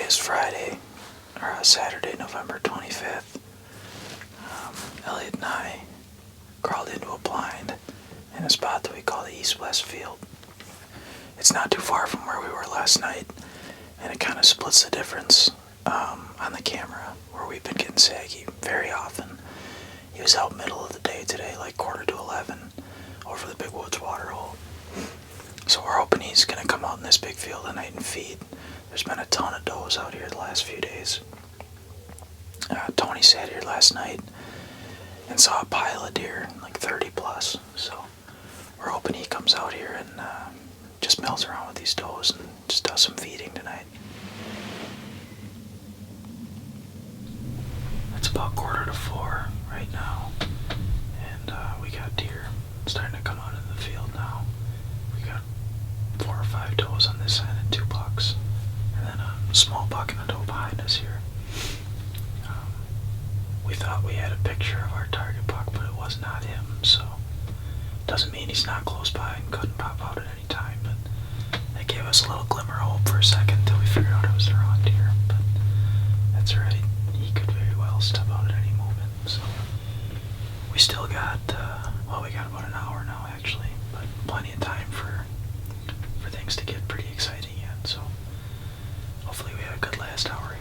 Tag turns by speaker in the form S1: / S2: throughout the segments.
S1: is Friday, or Saturday, November 25th. Elliott and I crawled into a blind in a spot that we call the East-West Field. It's not too far from where we were last night, and it kind of splits the difference on the camera, where we've been getting saggy very often. He was out middle of the day today, like 10:45, over the Big Woods water hole. So we're hoping he's going to come out in this big field tonight and feed. There's been a ton of does out here the last few days. Tony sat here last night and saw a pile of deer, like 30 plus. So we're hoping he comes out here and just mills around with these does and just does some feeding tonight. It's about 3:45 right now, and we got deer starting to come out in the field now. We got 4 or 5 does on this side and 2 bucks, and then a small buck and a doe behind us here. We thought we had a picture of our target buck, but it was not him, so doesn't mean he's not close by and couldn't pop out at any time, but that gave us a little glimmer of hope for a second until we figured out it was the wrong deer. But that's alright, he could very well step out at any moment, so we still got, we got about an hour now actually, but plenty of time for things to get pretty exciting yet, so hopefully we have a good last hour here.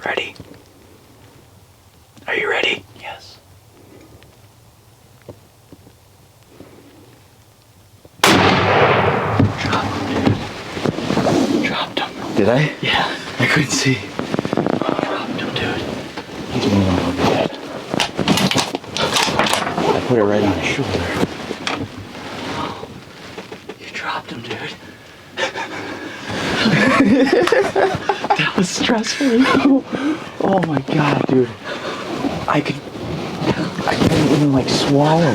S1: Ready? Are you ready? Yes. Dropped him. Did I? Yeah. I couldn't see. Dropped him, dude. He's moving a little bit. I put it right on his shoulder. You dropped him, dude. That was stressful. Oh my god, dude. I couldn't even like swallow.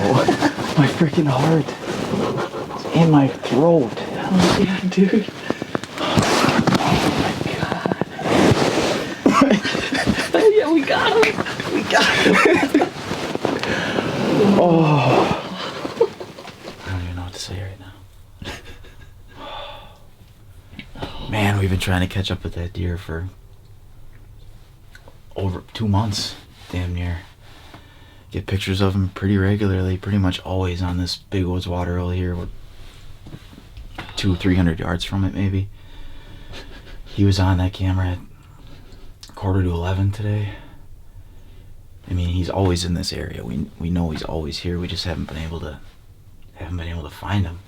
S1: My freaking heart. It's in my throat. Oh yeah, dude. Oh my god. Yeah, we got him. We got him. Oh. I don't even know what to say right now. Man, we've been trying to catch up with that deer for over 2 months, damn near. Get pictures of him pretty regularly, pretty much always on this Big Woods water hole here, with 200-300 yards from it maybe. He was on that camera at 10:45 today. I mean, he's always in this area. We know he's always here. We just haven't been able to find him.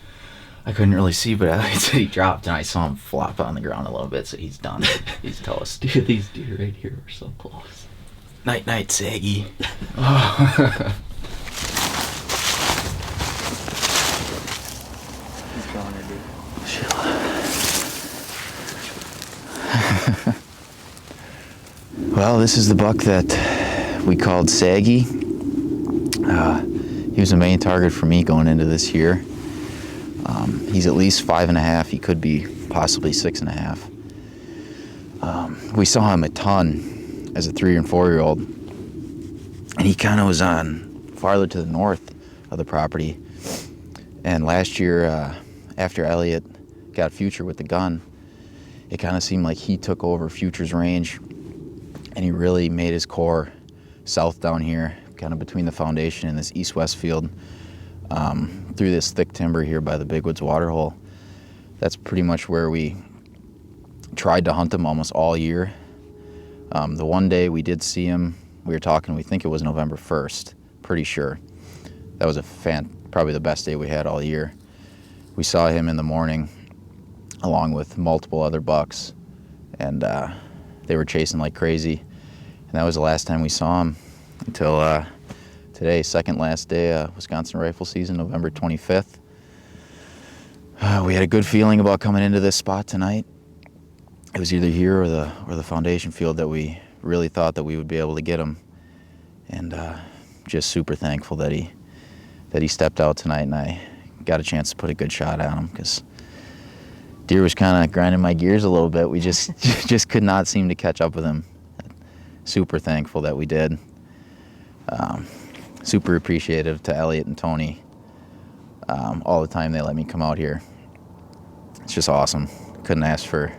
S1: I couldn't really see, but I said he dropped, and I saw him flop on the ground a little bit, so he's done. He's toast.
S2: Dude, these deer right here are so close.
S1: Night, night, Saggy. Oh.
S2: He's killing her, dude.
S1: Well, this is the buck that we called Saggy. He was the main target for me going into this year. He's at least 5.5. He could be possibly 6.5. We saw him a ton as a 3 and 4-year-old, and he kind of was on farther to the north of the property. And last year, after Elliott got Future with the gun, it kind of seemed like he took over Future's range, and he really made his core south down here, kind of between the foundation and this east-west field, through this thick timber here by the Big Woods waterhole. That's pretty much where we tried to hunt him almost all year. The one day we did see him, we were talking, we think it was November 1st, pretty sure. That was probably the best day we had all year. We saw him in the morning along with multiple other bucks, and they were chasing like crazy. And that was the last time we saw him until today, second last day of Wisconsin rifle season, November 25th. We had a good feeling about coming into this spot tonight. It was either here or the foundation field that we really thought that we would be able to get him. And just super thankful that he stepped out tonight, and I got a chance to put a good shot at him, because deer was kind of grinding my gears a little bit. We just could not seem to catch up with him. Super thankful that we did. Super appreciative to Elliott and Tony all the time they let me come out here. It's just awesome. Couldn't ask for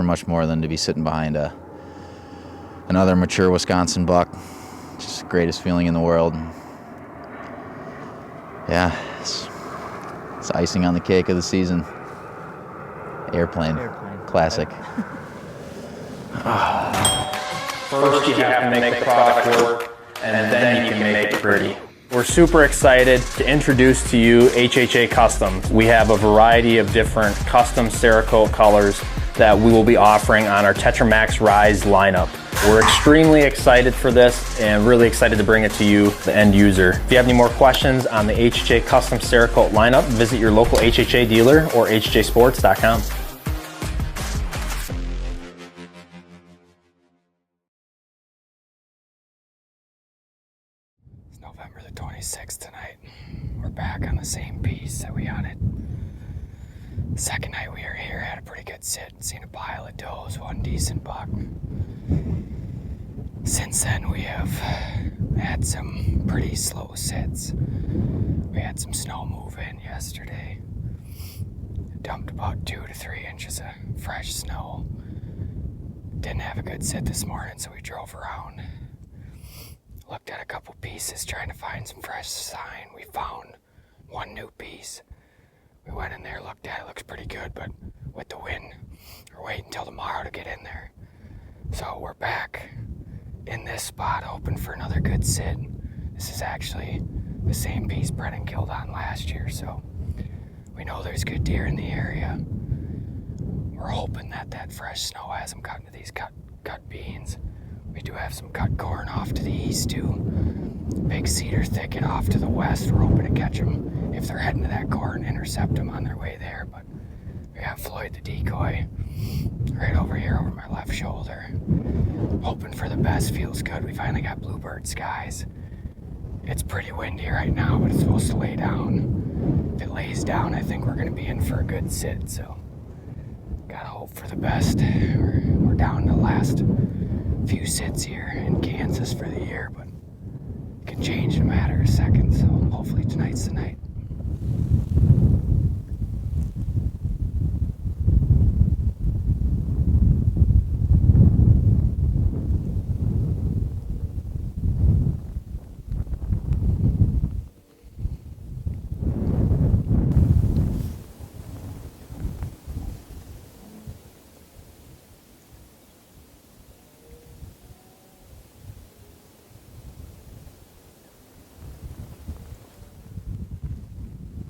S1: much more than to be sitting behind another mature Wisconsin buck. Just the greatest feeling in the world. Yeah, it's icing on the cake of the season. Airplane. Classic.
S3: First you have to make the product work, and then you can make it pretty. We're super excited to introduce to you HHA Customs. We have a variety of different custom Cerakote colors that we will be offering on our Tetra Max Rise lineup. We're extremely excited for this and really excited to bring it to you, the end user. If you have any more questions on the HHA Custom Cerakote lineup, visit your local HHA dealer or hjsports.com.
S4: It's November the 26th tonight. We're back on the same piece that we hunted. Second night we were here, had a pretty good sit, seen a pile of does, one decent buck. Since then we have had some pretty slow sits. We had some snow move in yesterday. Dumped about 2 to 3 inches of fresh snow. Didn't have a good sit this morning, so we drove around. Looked at a couple pieces trying to find some fresh sign. We found one new piece. We went in there, looked at it, looks pretty good, but with the wind, we're waiting until tomorrow to get in there. So we're back in this spot, hoping for another good sit. This is actually the same piece Brennan killed on last year, so we know there's good deer in the area. We're hoping that fresh snow has them cut into these cut beans. We do have some cut corn off to the east too. Big cedar thicket off to the west. We're hoping to catch them if they're heading to that corn, intercept them on their way there. But we got Floyd the decoy right over here over my left shoulder. Hoping for the best. Feels good. We finally got bluebird skies. It's pretty windy right now, but it's supposed to lay down. If it lays down, I think we're going to be in for a good sit. So gotta hope for the best. We're down to the last few sits here in Kansas for the year, but it can change in a matter of seconds, so hopefully tonight's the night.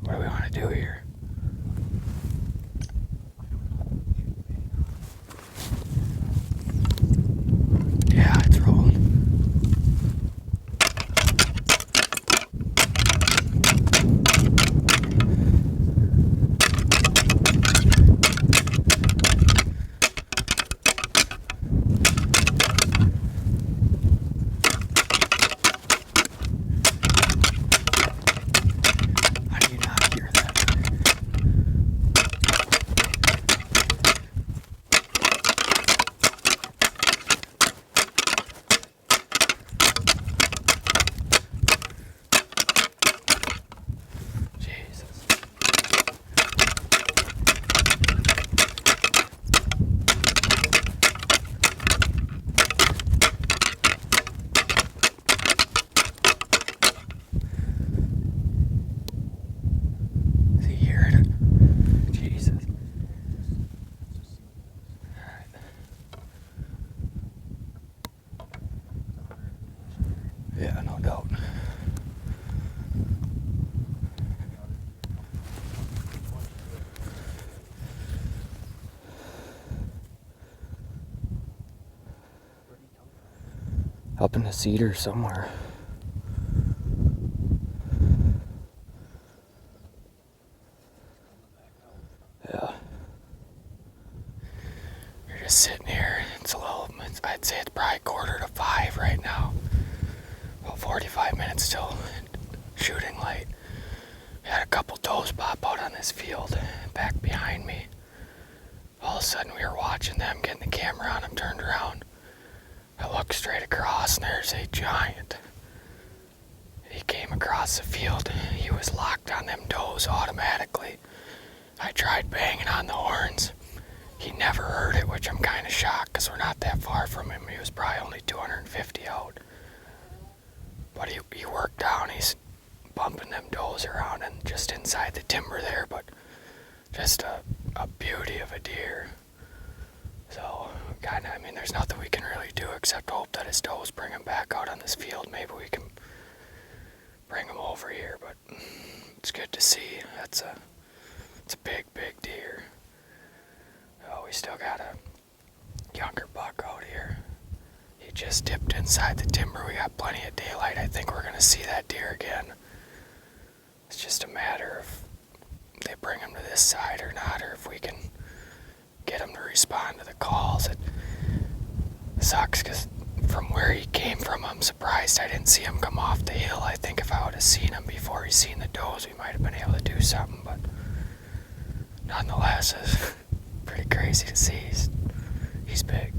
S4: What do we want to do here? Yeah, it's rolling. Up in the cedar somewhere. Yeah. We're just sitting here. I'd say it's probably 4:45 right now. About 45 minutes till shooting light. We had a couple does pop out on this field back behind me. All of a sudden we were watching them, getting the camera on them, turned around. I looked straight across and there's a giant. He came across the field. He was locked on them does automatically. I tried banging on the horns. He never heard it, which I'm kind of shocked because we're not that far from him. He was probably only 250 out. But he worked down. He's bumping them does around and just inside the timber there, but just a beauty of a deer. So, there's nothing we can really do except hope that his does bring him back out on this field. Maybe we can bring him over here, but it's good to see. It's a big, big deer. Oh, we still got a younger buck out here. He just dipped inside the timber. We got plenty of daylight. I think we're gonna see that deer again. It's just a matter of they bring him to this side or not, or if we can get him to respond to the calls. It sucks because from where he came from, I'm surprised I didn't see him come off the hill. I think if I would have seen him before he seen the does, we might have been able to do something, but nonetheless, it's pretty crazy to see. He's big.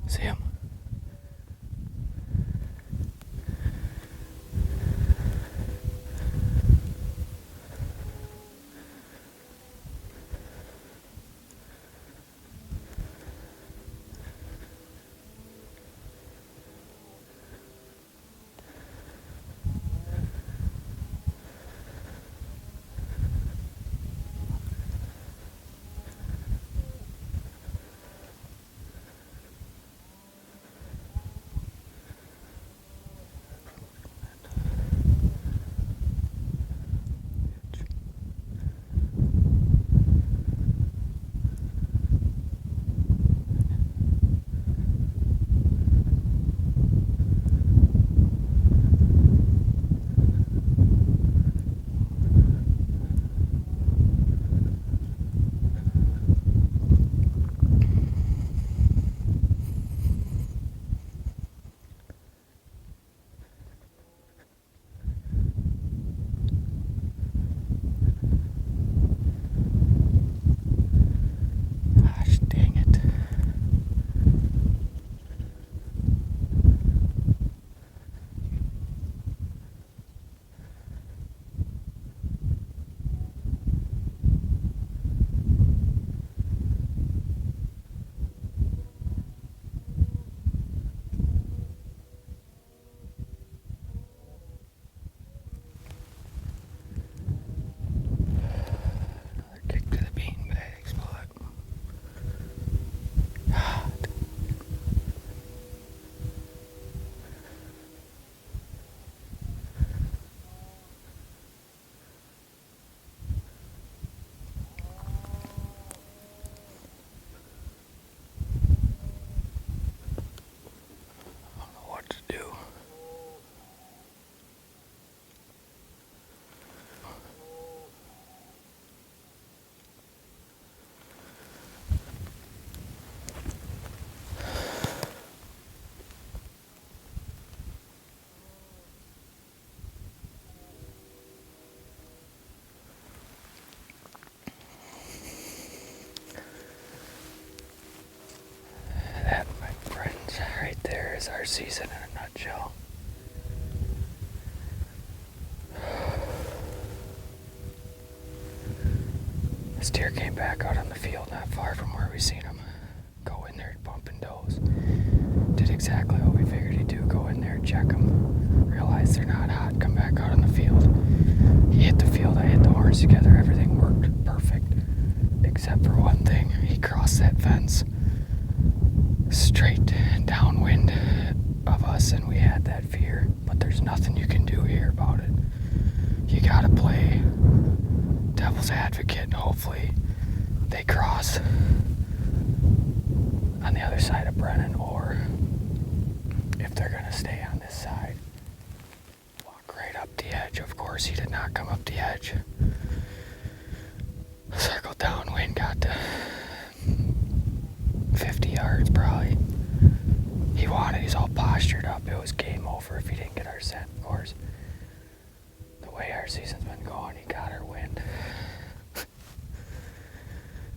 S4: See him? Gosh, dang it. Another kick to the beanbags, but I don't know what to do. That, my friends, right there is our season in a nutshell. This deer came back out on the field not far from where we seen him. Go in there bumping does. Did exactly what we figured he'd do. Go in there, check them. Realize they're not hot. Come back out on the field. He hit the field. I hit the horns together. Everything worked perfect. Except for one thing. He crossed that fence straight downwind of us, and we had that fear. But there's nothing you can do here about it. You gotta play devil's advocate, and hopefully they cross on the other side of Brennan, or if they're gonna stay on this side, walk right up the edge. Of course, he did not come up the edge. Circled downwind, got to 50 yards probably. He's all postured up. It was game over if he didn't get our scent, of course. The way our season's been going, he got our wind.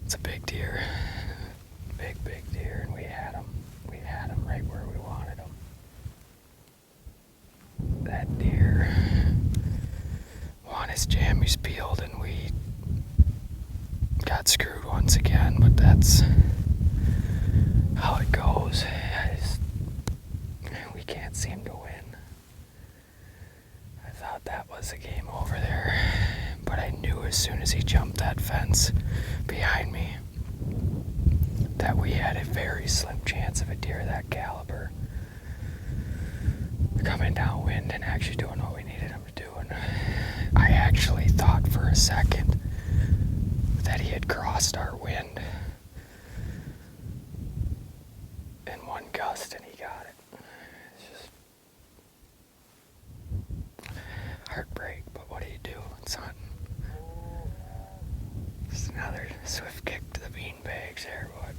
S4: It's a big deer. Big deer, and we had him. We had him right where we wanted him. That deer won his jammies peeled, and we got screwed once again, but that's how it goes. We can't seem to win. I thought that was a game over there, but I knew as soon as he jumped that fence behind me that we had a very slim chance of a deer of that caliber coming downwind and actually doing what we needed him to do. And I actually thought for a second that he had crossed our wind in one gust, and he got it. It's just heartbreak, but what do you do? It's hunting. Just another swift kick to the beanbags there, but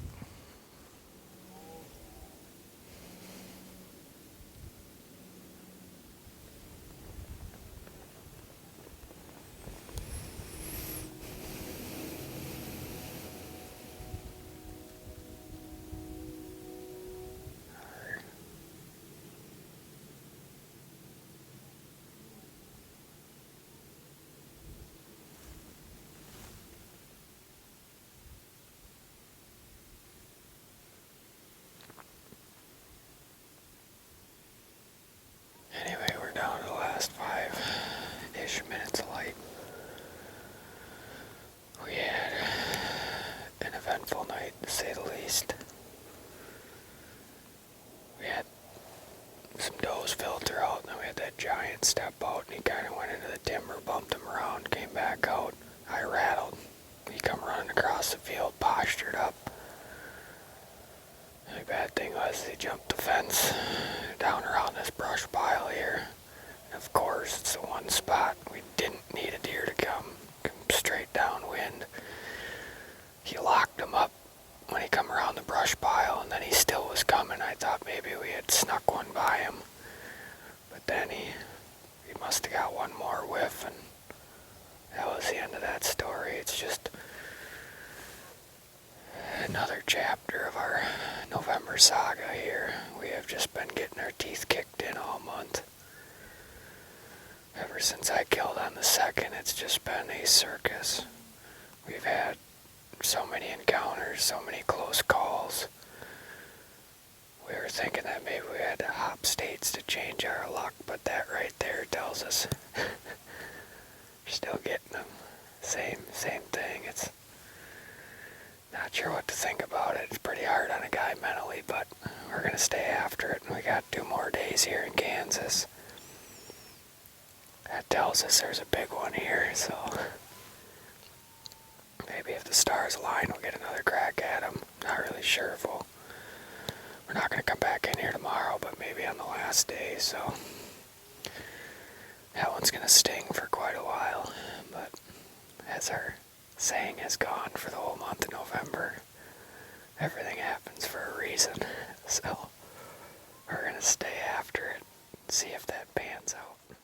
S4: giant step out, and he kind of went into the timber, bumped him around, came back out. I rattled. He come running across the field, postured up. The bad thing was he jumped the fence down around this brush pile here. And of course, it's the one spot we didn't need a deer to come straight downwind. He locked him up when he come around the brush pile, and then he still was coming. I thought maybe we had snuck one by him. But then he must have got one more whiff, and that was the end of that story. It's just another chapter of our November saga here. We have just been getting our teeth kicked in all month. Ever since I killed on the 2nd, it's just been a circus. We've had so many encounters, so many close calls. We were thinking that maybe we had to hop states to change our luck, but that right there tells us we're still getting them. Same thing. It's not sure what to think about it. It's pretty hard on a guy mentally, but we're going to stay after it. We got 2 more days here in Kansas. That tells us there's a big one here, so maybe if the stars align, we'll get another crack at him. Not really sure if we're not going to come back in here tomorrow, but maybe on the last day, so that one's going to sting for quite a while. But as our saying has gone for the whole month of November, everything happens for a reason. So we're going to stay after it, see if that pans out.